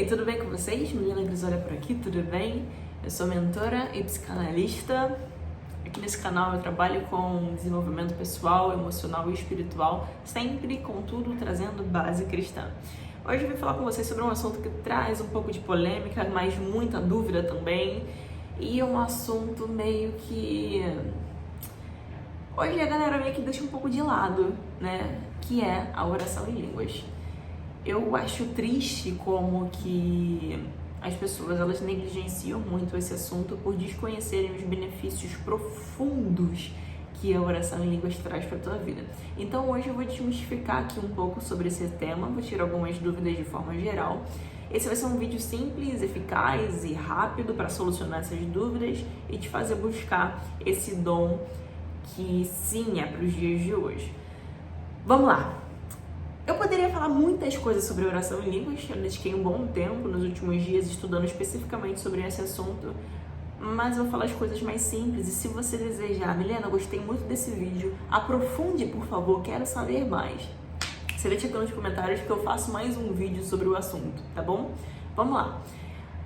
aí, tudo bem com vocês? Milena Grisolha por aqui, tudo bem? Eu sou mentora e psicanalista. Aqui nesse canal eu trabalho com desenvolvimento pessoal, emocional e espiritual, sempre, contudo, trazendo base cristã. Hoje eu vim falar com vocês sobre um assunto que traz um pouco de polêmica, mas muita dúvida também. E é um assunto meio que... hoje a galera meio que deixa um pouco de lado, né? Que é a oração em línguas. Eu acho triste como que as pessoas elas negligenciam muito esse assunto por desconhecerem os benefícios profundos que a oração em línguas traz para a tua vida. Então hoje eu vou desmistificar aqui um pouco sobre esse tema, vou tirar algumas dúvidas de forma geral. Esse vai ser um vídeo simples, eficaz e rápido para solucionar essas dúvidas e te fazer buscar esse dom que sim é para os dias de hoje. Vamos lá! Eu poderia falar muitas coisas sobre oração em línguas, eu dediquei um bom tempo nos últimos dias estudando especificamente sobre esse assunto, mas eu vou falar as coisas mais simples. E se você desejar, Milena, gostei muito desse vídeo, aprofunde, por favor, quero saber mais. Você deixa aqui nos comentários que eu faço mais um vídeo sobre o assunto, tá bom? Vamos lá.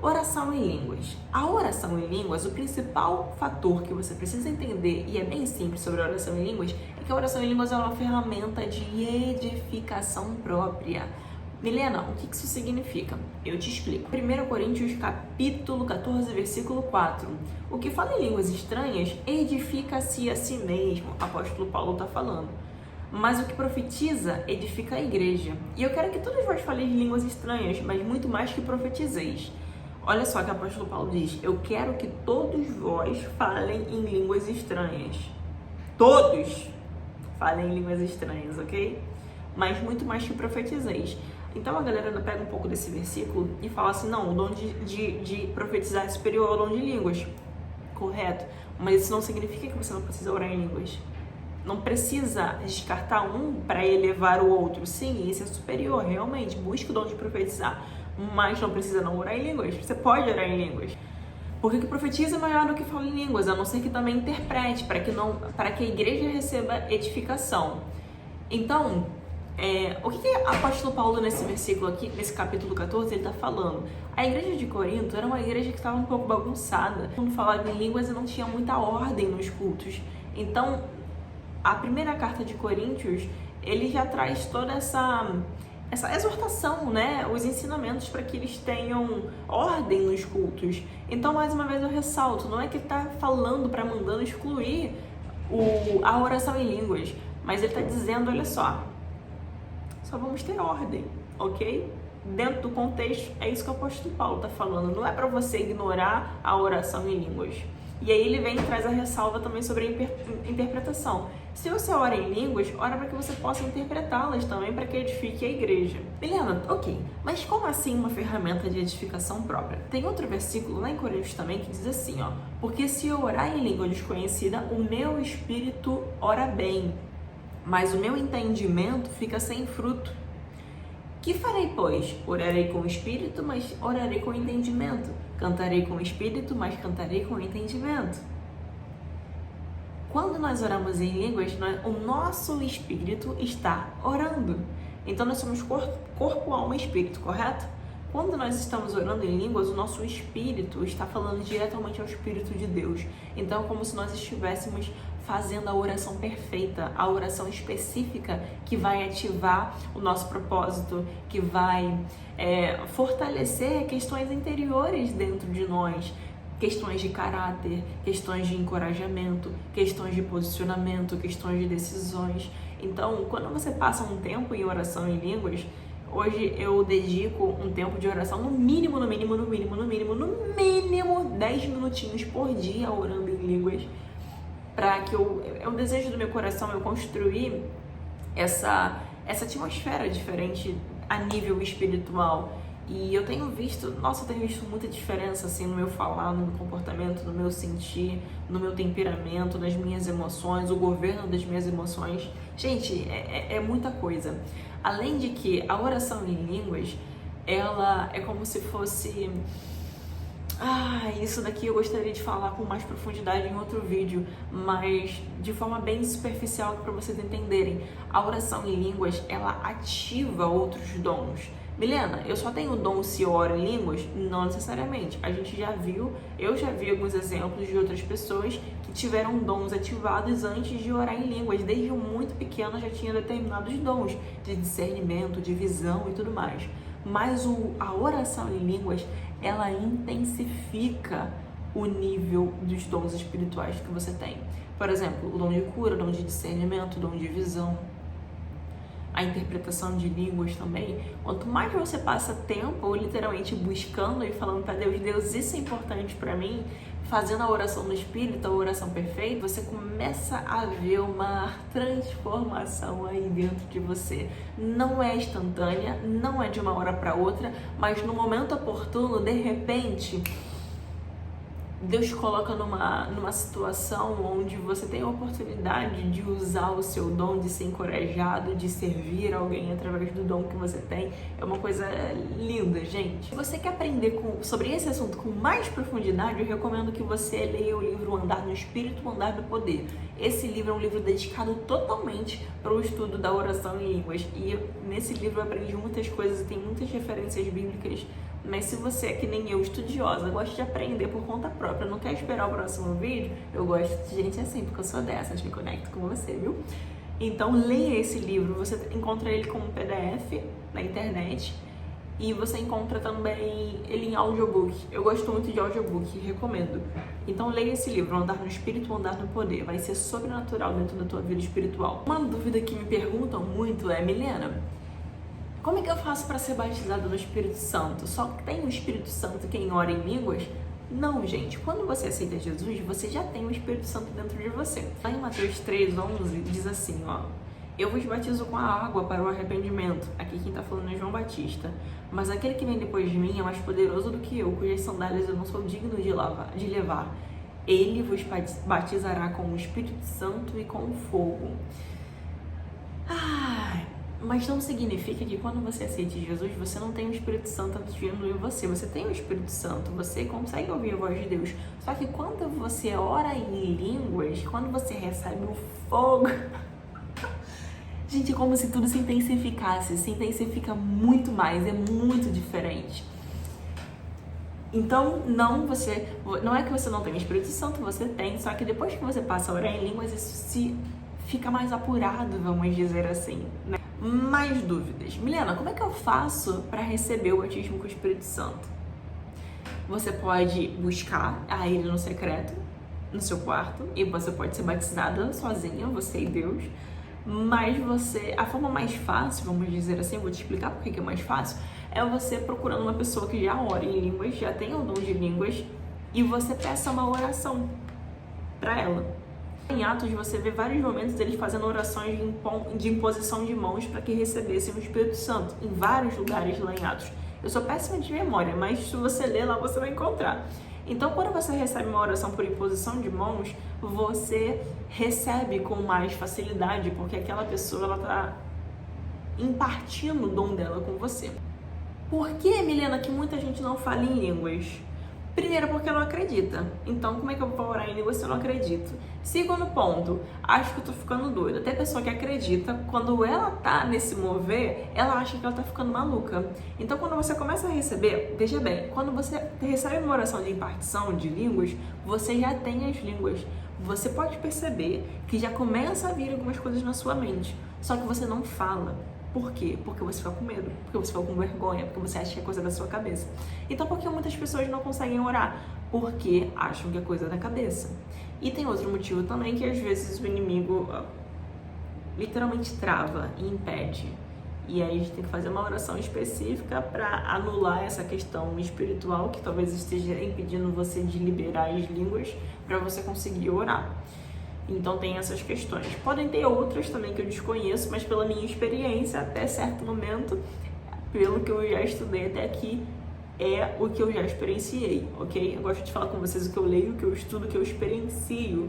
Oração em línguas. A oração em línguas, o principal fator que você precisa entender, e é bem simples sobre a oração em línguas, é que a oração em línguas é uma ferramenta de edificação própria. Milena, o que isso significa? Eu te explico. 1 Coríntios capítulo 14, versículo 4. O que fala em línguas estranhas edifica-se a si mesmo. O apóstolo Paulo está falando. Mas o que profetiza edifica a igreja. E eu quero que todos vós falem línguas estranhas, mas muito mais que profetizeis. Olha só que o apóstolo Paulo diz: eu quero que todos vós falem em línguas estranhas. Todos falem em línguas estranhas, ok? Mas muito mais que profetizeis. Então a galera pega um pouco desse versículo e fala assim: não, o dom de profetizar é superior ao dom de línguas. Correto. Mas isso não significa que você não precisa orar em línguas. Não precisa descartar um para elevar o outro. Sim, esse é superior, realmente. Busque o dom de profetizar. Mas não precisa não orar em línguas. Você pode orar em línguas. Porque que profetiza é maior do que fala em línguas, a não ser que também interprete, para que a igreja receba edificação. Então, o que o apóstolo Paulo nesse versículo aqui, nesse capítulo 14, ele está falando? A igreja de Corinto era uma igreja que estava um pouco bagunçada. Quando falava em línguas, não tinha muita ordem nos cultos. Então, a primeira carta de Coríntios, ele já traz toda essa exortação, né? Os ensinamentos para que eles tenham ordem nos cultos. Então, mais uma vez eu ressalto, não é que ele está falando para mandando excluir a oração em línguas, mas ele está dizendo, olha só vamos ter ordem, ok? Dentro do contexto, é isso que o apóstolo Paulo está falando, não é para você ignorar a oração em línguas. E aí ele vem e traz a ressalva também sobre a interpretação. Se você ora em línguas, ora para que você possa interpretá-las também, para que edifique a igreja. Milena, ok, mas como assim uma ferramenta de edificação própria? Tem outro versículo lá em Coríntios também que diz assim, ó: porque se eu orar em língua desconhecida, o meu espírito ora bem, mas o meu entendimento fica sem fruto. Que farei, pois? Orarei com o espírito, mas orarei com entendimento. Cantarei com o espírito, mas cantarei com entendimento. Quando nós oramos em línguas, o nosso espírito está orando. Então nós somos corpo, alma e espírito, correto? Quando nós estamos orando em línguas, o nosso espírito está falando diretamente ao Espírito de Deus. Então é como se nós estivéssemos fazendo a oração perfeita, a oração específica que vai ativar o nosso propósito, que vai fortalecer questões interiores dentro de nós, questões de caráter, questões de encorajamento, questões de posicionamento, questões de decisões. Então, quando você passa um tempo em oração em línguas, hoje eu dedico um tempo de oração no mínimo 10 minutinhos por dia orando em línguas, para que é um desejo do meu coração eu construir essa atmosfera diferente a nível espiritual. E eu tenho visto muita diferença assim no meu falar, no meu comportamento, no meu sentir, no meu temperamento, nas minhas emoções, o governo das minhas emoções. Gente, é muita coisa. Além de que a oração em línguas, ela é como se fosse... isso daqui eu gostaria de falar com mais profundidade em outro vídeo, mas de forma bem superficial para vocês entenderem. A oração em línguas, ela ativa outros dons. Milena, eu só tenho dom se eu oro em línguas? Não necessariamente. Eu já vi alguns exemplos de outras pessoas que tiveram dons ativados antes de orar em línguas. Desde muito pequeno já tinha determinados dons de discernimento, de visão e tudo mais. Mas a oração em línguas, ela intensifica o nível dos dons espirituais que você tem. Por exemplo, o dom de cura, o dom de discernimento, o dom de visão, a interpretação de línguas também. Quanto mais você passa tempo literalmente buscando e falando para Deus, Deus, isso é importante para mim, fazendo a oração no Espírito, a oração perfeita, você começa a ver uma transformação aí dentro de você. Não é instantânea, não é de uma hora para outra, mas no momento oportuno, de repente, Deus te coloca numa situação onde você tem a oportunidade de usar o seu dom, de ser encorajado, de servir alguém através do dom que você tem. É uma coisa linda, gente. Se você quer aprender sobre esse assunto com mais profundidade, eu recomendo que você leia o livro Andar no Espírito, Andar no Poder. Esse livro é um livro dedicado totalmente para o estudo da oração em línguas. E nesse livro eu aprendi muitas coisas e tem muitas referências bíblicas. Mas se você é que nem eu, estudiosa, gosta de aprender por conta própria, não quer esperar o próximo vídeo, eu gosto de gente assim, porque eu sou dessas, me conecto com você, viu? Então leia esse livro, você encontra ele como PDF na internet e você encontra também ele em audiobook. Eu gosto muito de audiobook, recomendo. Então leia esse livro, Andar no Espírito, Andar no Poder. Vai ser sobrenatural dentro da tua vida espiritual. Uma dúvida que me perguntam muito é, Milena, como é que eu faço para ser batizado no Espírito Santo? Só tem o Espírito Santo quem ora em línguas? Não, gente. Quando você aceita Jesus, você já tem o Espírito Santo dentro de você. Lá em Mateus 3:11 diz assim, ó: eu vos batizo com a água para o arrependimento. Aqui quem está falando é João Batista. Mas aquele que vem depois de mim é mais poderoso do que eu, cujas sandálias eu não sou digno de levar. Ele vos batizará com o Espírito Santo e com fogo. Mas não significa que quando você aceita Jesus, você não tem o Espírito Santo agindo em você. Você tem o Espírito Santo, você consegue ouvir a voz de Deus. Só que quando você ora em línguas, quando você recebe o fogo... Gente, é como se tudo se intensificasse. Se intensifica muito mais, é muito diferente. Então, não é que você não tem o Espírito Santo, você tem. Só que depois que você passa a orar em línguas, isso fica mais apurado, vamos dizer assim, né? Mais dúvidas. Milena, como é que eu faço para receber o batismo com o Espírito Santo? Você pode buscar a ele no secreto, no seu quarto, e você pode ser batizada sozinha, você e Deus. Mas a forma mais fácil, vamos dizer assim, eu vou te explicar por que é mais fácil, é você procurando uma pessoa que já ora em línguas, já tem o dom de línguas, e você peça uma oração para ela. Em Atos você vê vários momentos deles fazendo orações de imposição de mãos para que recebessem o Espírito Santo, em vários lugares lá em Atos. Eu sou péssima de memória, mas se você ler lá você vai encontrar. Então, quando você recebe uma oração por imposição de mãos, você recebe com mais facilidade, porque aquela pessoa está impartindo o dom dela com você. Por que, Milena, que muita gente não fala em línguas? Primeiro, porque não acredita. Então, como é que eu vou orar em línguas se eu não acredito? Segundo ponto, acho que eu tô ficando doida. Até pessoa que acredita, quando ela tá nesse mover, ela acha que ela tá ficando maluca. Então, quando você começa a receber, veja bem, quando você recebe uma oração de impartição de línguas, você já tem as línguas. Você pode perceber que já começa a vir algumas coisas na sua mente, só que você não fala. Por quê? Porque você fica com medo, porque você fica com vergonha, porque você acha que é coisa da sua cabeça. Então, por que muitas pessoas não conseguem orar? Porque acham que é coisa da cabeça. E tem outro motivo também, que às vezes o inimigo literalmente trava e impede. E aí a gente tem que fazer uma oração específica para anular essa questão espiritual que talvez esteja impedindo você de liberar as línguas para você conseguir orar. Então tem essas questões. Podem ter outras também que eu desconheço, mas pela minha experiência, até certo momento, pelo que eu já estudei até aqui, é o que eu já experienciei, ok? Eu gosto de falar com vocês o que eu leio, o que eu estudo, o que eu experiencio.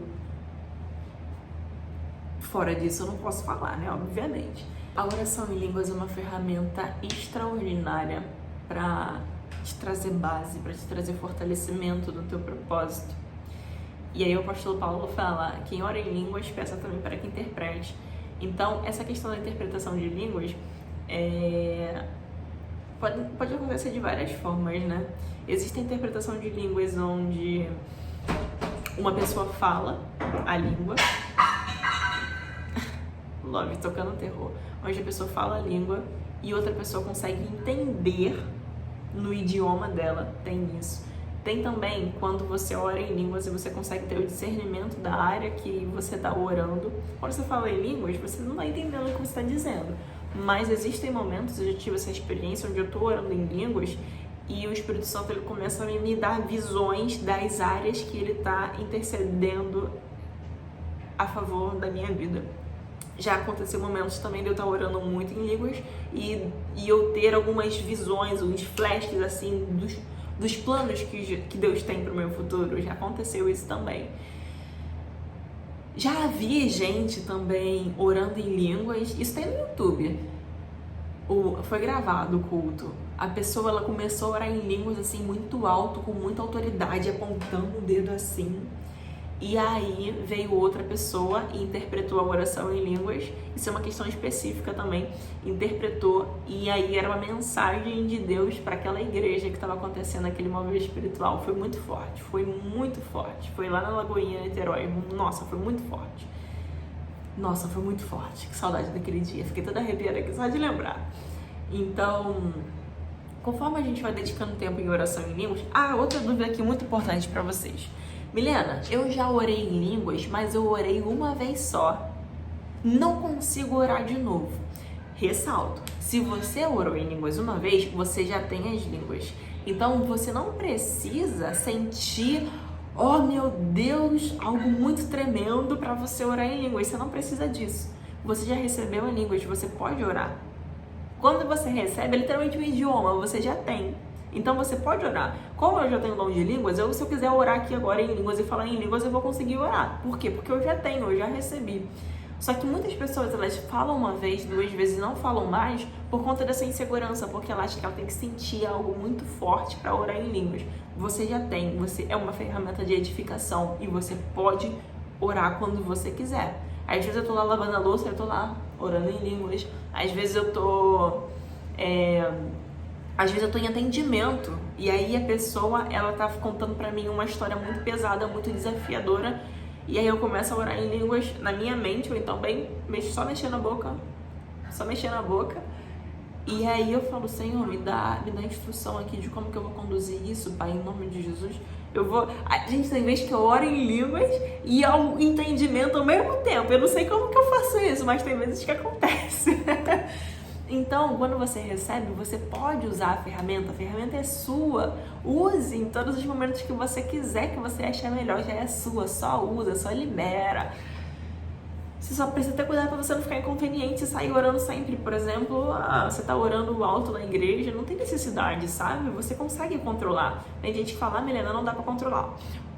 Fora disso eu não posso falar, né? Obviamente. A oração em línguas é uma ferramenta extraordinária para te trazer base, para te trazer fortalecimento do teu propósito. E aí o apóstolo Paulo fala, quem ora em línguas, peça também para que interprete. Então, essa questão da interpretação de línguas Pode acontecer de várias formas, né? Existe a interpretação de línguas onde uma pessoa fala a língua, Love tocando terror, onde a pessoa fala a língua e outra pessoa consegue entender no idioma dela, tem isso. Tem também quando você ora em línguas e você consegue ter o discernimento da área que você está orando. Quando você fala em línguas, você não vai entendendo o que você está dizendo. Mas existem momentos, eu já tive essa experiência, onde eu estou orando em línguas e o Espírito Santo ele começa a me dar visões das áreas que ele está intercedendo a favor da minha vida. Já aconteceu momentos também de eu estar orando muito em línguas e eu ter algumas visões, uns flashes assim dos planos que Deus tem para o meu futuro. Já aconteceu isso também. Já vi gente também orando em línguas, isso tem no YouTube. Foi gravado o culto. A pessoa ela começou a orar em línguas assim muito alto, com muita autoridade, apontando o dedo assim. E aí veio outra pessoa e interpretou a oração em línguas. Isso é uma questão específica também. Interpretou e aí era uma mensagem de Deus para aquela igreja que estava acontecendo aquele mover espiritual. Foi muito forte, foi muito forte. Foi lá na Lagoinha, Niterói. Nossa, foi muito forte. Nossa, foi muito forte. Que saudade daquele dia. Fiquei toda arrepiada aqui só de lembrar. Então, conforme a gente vai dedicando tempo em oração em línguas... outra dúvida aqui muito importante para vocês. Milena, eu já orei em línguas, mas eu orei uma vez só. Não consigo orar de novo. Ressalto, se você orou em línguas uma vez, você já tem as línguas. Então, você não precisa sentir, oh meu Deus, algo muito tremendo para você orar em línguas. Você não precisa disso. Você já recebeu a língua, você pode orar. Quando você recebe, é literalmente um idioma, você já tem. Então você pode orar. Como eu já tenho dom de línguas, se eu quiser orar aqui agora em línguas e falar em línguas, eu vou conseguir orar. Por quê? Porque eu já tenho, eu já recebi. Só que muitas pessoas, elas falam uma vez, 2 vezes e não falam mais por conta dessa insegurança, porque ela acha que ela tem que sentir algo muito forte para orar em línguas. Você já tem, você é uma ferramenta de edificação e você pode orar quando você quiser. Às vezes eu tô lá lavando a louça, eu tô lá orando em línguas. Às vezes eu tô em atendimento e aí a pessoa, ela tá contando pra mim uma história muito pesada, muito desafiadora e aí eu começo a orar em línguas na minha mente ou então só mexendo a boca e aí eu falo, Senhor, me dá instrução aqui de como que eu vou conduzir isso, Pai, em nome de Jesus. Gente, tem vezes que eu oro em línguas e ao entendimento ao mesmo tempo, eu não sei como que eu faço isso, mas tem vezes que acontece. Então, quando você recebe, você pode usar a ferramenta é sua. Use em todos os momentos que você quiser, que você achar melhor, já é sua, só usa, só libera. Você só precisa ter cuidado para você não ficar inconveniente e sair orando sempre. Por exemplo, você tá orando alto na igreja, não tem necessidade, sabe? Você consegue controlar. Tem gente que fala, Milena, não dá para controlar.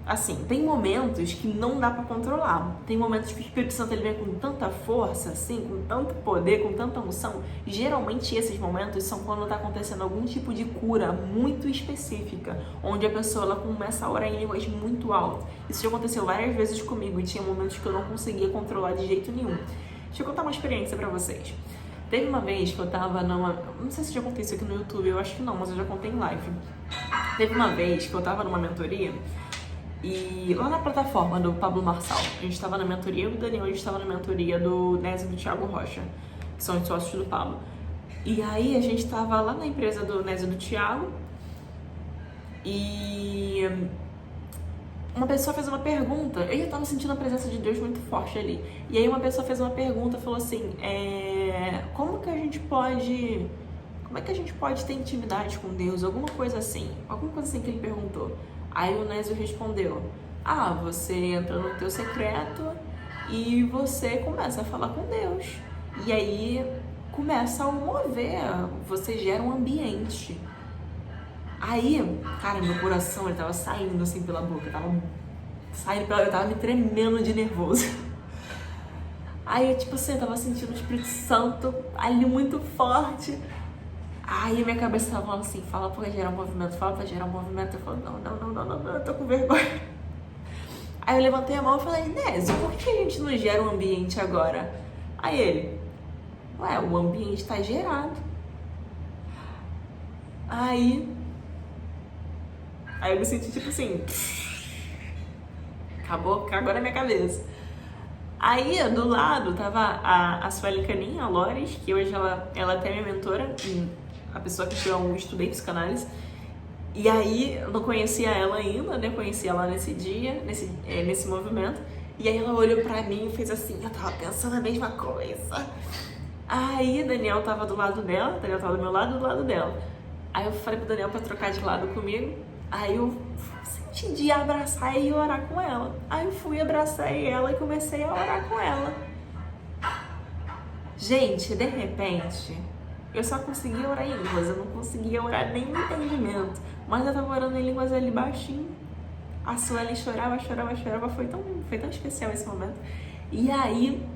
Assim, tem momentos que não dá pra controlar. Tem momentos que o Espírito Santo ele vem com tanta força, assim, com tanto poder, com tanta unção. Geralmente esses momentos são quando tá acontecendo algum tipo de cura muito específica, onde a pessoa ela começa a orar em línguas muito alto. Isso já aconteceu várias vezes comigo e tinha momentos que eu não conseguia controlar de jeito nenhum. Deixa eu contar uma experiência pra vocês. Teve uma vez que eu tava não sei se já contei isso aqui no YouTube, eu acho que não, mas eu já contei em live. Teve uma vez que eu tava numa mentoria e lá na plataforma do Pablo Marçal, a gente estava na mentoria, eu e o Daniel, a gente estava na mentoria do Nézio e do Thiago Rocha, que são os sócios do Pablo. E aí a gente estava lá na empresa do Nézio e do Thiago e uma pessoa fez uma pergunta, eu já estava sentindo a presença de Deus muito forte ali. E aí uma pessoa fez uma pergunta, falou assim, como é que a gente pode ter intimidade com Deus? Alguma coisa assim que ele perguntou. Aí o Nézio respondeu, você entra no teu secreto e você começa a falar com Deus. E aí começa a mover, você gera um ambiente. Aí, cara, meu coração, ele tava saindo assim pela boca, eu tava me tremendo de nervoso. Aí, eu tava sentindo o Espírito Santo ali muito forte. Aí minha cabeça tava falando assim, fala pra gerar um movimento. Eu falo, não, eu tô com vergonha. Aí eu levantei a mão e falei, Nézio, por que a gente não gera um ambiente agora? Aí ele, o ambiente tá gerado. Aí eu me senti tipo assim, acabou na minha cabeça. Aí do lado tava a Sueli Canin, a Lores, que hoje ela até é minha mentora, a pessoa que eu estudei psicanálise. E aí eu não conhecia ela ainda, né? Conheci ela nesse dia, nesse movimento. E aí ela olhou pra mim e fez assim, eu tava pensando a mesma coisa. Aí Daniel tava do lado dela, Daniel tava do meu lado e do lado dela. Aí eu falei pro Daniel pra trocar de lado comigo. Aí eu senti de abraçar e orar com ela. Aí eu fui, abracei ela e comecei a orar com ela. Gente, de repente, eu só conseguia orar em línguas, eu não conseguia orar nem no entendimento. Mas eu tava orando em línguas ali baixinho. A Sueli chorava, foi tão especial esse momento. E aí,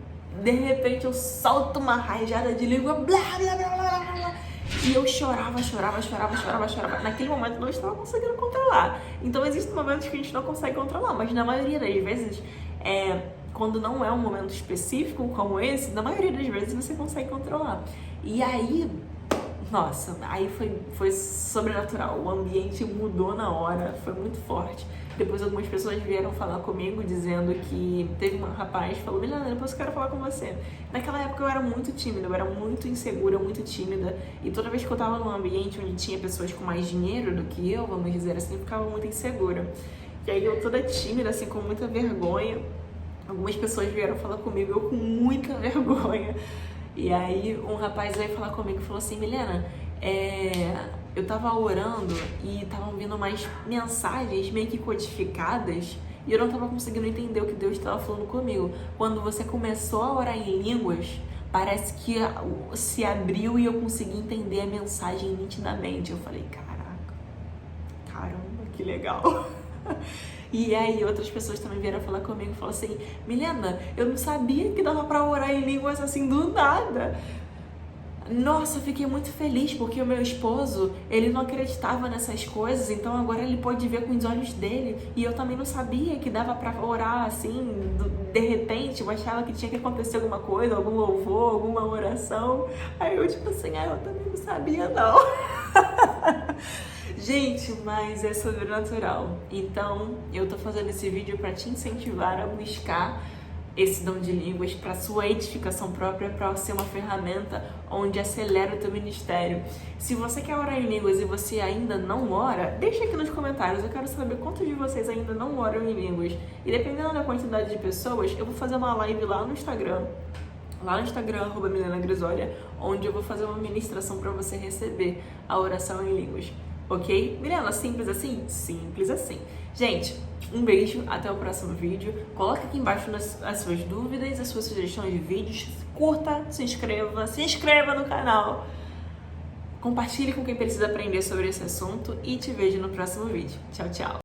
de repente, eu solto uma rajada de língua, blá, blá, blá, blá, blá. E eu chorava. Naquele momento eu não estava conseguindo controlar. Então existem momentos que a gente não consegue controlar, mas na maioria das vezes, quando não é um momento específico como esse, na maioria das vezes você consegue controlar. E aí, nossa, aí foi sobrenatural. O ambiente mudou na hora, foi muito forte. Depois algumas pessoas vieram falar comigo dizendo que teve um rapaz que falou, Milena, depois eu quero falar com você. Naquela época eu era muito tímida, eu era muito insegura, muito tímida. E toda vez que eu tava num ambiente onde tinha pessoas com mais dinheiro do que eu, vamos dizer assim, eu ficava muito insegura. E aí eu toda tímida, assim, com muita vergonha. Algumas pessoas vieram falar comigo, eu com muita vergonha. E aí um rapaz veio falar comigo e falou assim, Milena, eu tava orando e estavam vindo mais mensagens meio que codificadas e eu não tava conseguindo entender o que Deus estava falando comigo. Quando você começou a orar em línguas, parece que se abriu e eu consegui entender a mensagem nitidamente. Eu falei, caramba, que legal. E aí outras pessoas também vieram falar comigo e falaram assim, Milena, eu não sabia que dava pra orar em línguas assim do nada. Nossa, eu fiquei muito feliz porque o meu esposo, ele não acreditava nessas coisas, então agora ele pode ver com os olhos dele. E eu também não sabia que dava pra orar assim, de repente, eu achava que tinha que acontecer alguma coisa, algum louvor, alguma oração. Aí eu tipo assim, eu também não sabia não. Gente, mas é sobrenatural. Então, eu tô fazendo esse vídeo pra te incentivar a buscar esse dom de línguas para sua edificação própria, para ser uma ferramenta onde acelera o teu ministério. Se você quer orar em línguas e você ainda não ora, deixa aqui nos comentários, eu quero saber quantos de vocês ainda não oram em línguas. E dependendo da quantidade de pessoas, eu vou fazer uma live lá no Instagram, @MilenaGrisolia, onde eu vou fazer uma ministração para você receber a oração em línguas. Ok? Milena, simples assim? Simples assim. Gente, um beijo, até o próximo vídeo. Coloca aqui embaixo as suas dúvidas, as suas sugestões de vídeos. Curta, se inscreva no canal. Compartilhe com quem precisa aprender sobre esse assunto e te vejo no próximo vídeo. Tchau, tchau.